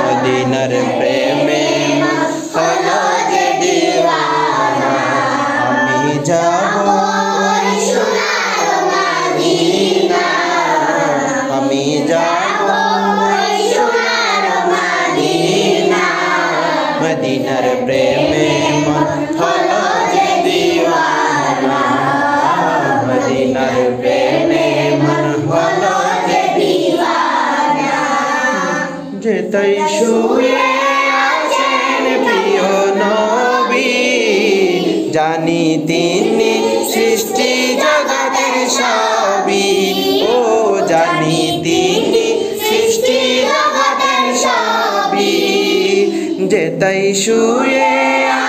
মদিনার প্রেমে হলো যে দিওয়ানা। আমি যাব ওই সোনার মদিনা, আমি যাব ওই সোনার মদিনা। মদিনার প্রেমে হলো যে দিওয়ানা, মদিনার প্রেমে হলো যে দিওয়ানা। যেতাই শুয়ে আছেন প্রিয় নবী, জানি তিনি সৃষ্টি জগতের সবই। ও জানি তিনি সৃষ্টি জগতের সবই। যেতাই শুয়ে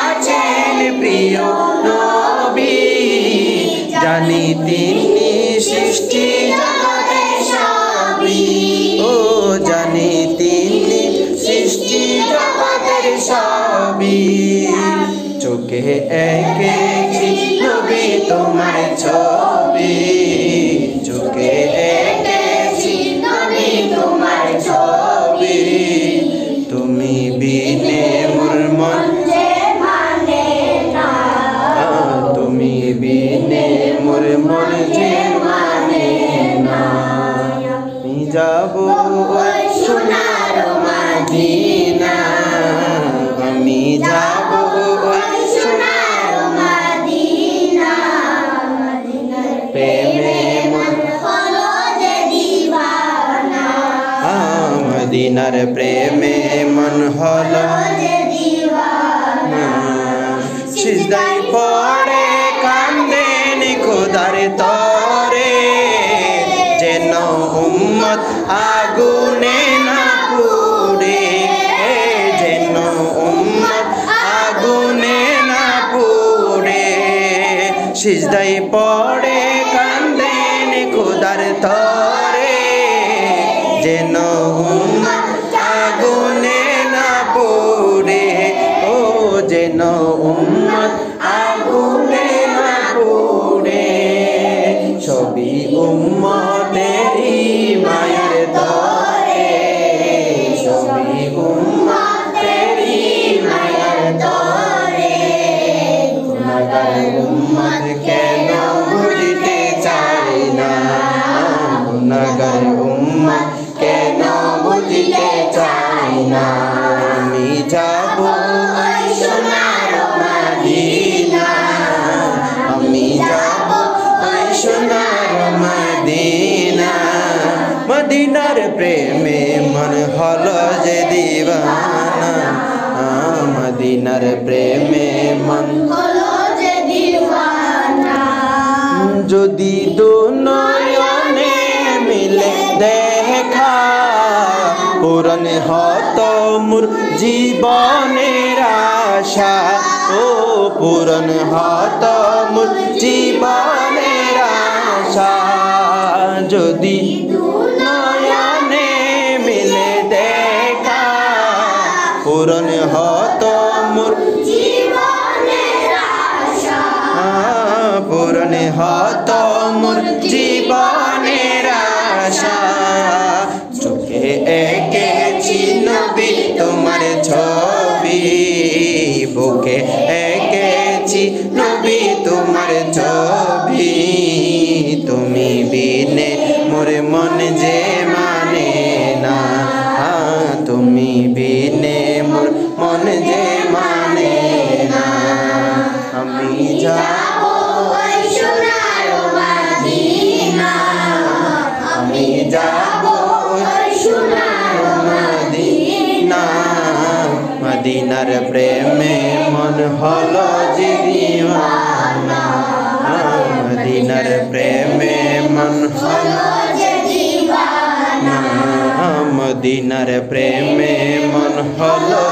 আছেন প্রিয় নবী, জানি তিনি সৃষ্টি জগতের সবই। ও জানি তিনি সৃষ্টি জগতের সবই। চোখে এঁকেছি নবী তোমার ছবি, চোখে এঁকেছি নবী তোমার ছবি। তুমি বিনে মোর মন যে মানে না, তুমি বিনে মোর মন যে মানে না। আমি যাব ওই সোনার মদিনা, আমি যাব ওই সোনার মদিনা। প্রেমে মন হলো যে দিওয়ানা, মদিনার প্রেমে মন হলো যে দিওয়ানা। সিজদায় পড়ে কান্দেন খোদার তরে, যেন উম্মত আগুনে না পুড়ে, যেন উম্মত আগুনে না পুড়ে। সিজদায় পড়ে কান্দেন খোদার তরে, যেন উম্মত আগুনে না পুড়ে। ও যেন উম্মত আগুনে না পুড়ে। সবই উম্মতেরই মায়ের তরে, সবই উম্মতেরই মায়ের তরে। গুনাহগার উম্মত কেন বুঝতে চায় না, গুনাহগার উম্মত কেন বুঝতে চায় না। আমি যাব ওই সোনার মদিনা, আমি যাব ওই সোনার মদিনা। মদিনার প্রেমে মন হলো যে দিওয়ানা, মদিনার প্রেমে মন হলো যে দিওয়ানা। যদি দুনয়নে মিলে দেখা, পূরণ হতো মোর জীবনের আশা। ও পূরণ হতো মোর জীবনের আশা। যদি দুনয়নে মিলে দেখা, পূরণ হতো মোর জীবনের আশা। পূরণ হতো মোর জীবনের আশা। চোখে এঁকেছি নবী তোমার ছবি, বুকে এঁকেছি নবী তোমার ছবি। তুমি বিনে মোর মন যে মানে না, তুমি বিনে মোর মন যে মানে না। আমি যাব ওই সোনার মদিনা, আমি যাব ওই সোনার মদিনা। মদিনার প্রেমে মন হলো যে দিওয়ানা, মদিনার প্রেমে মন হলো যে দিওয়ানা। মদিনার প্রেমে মন হলো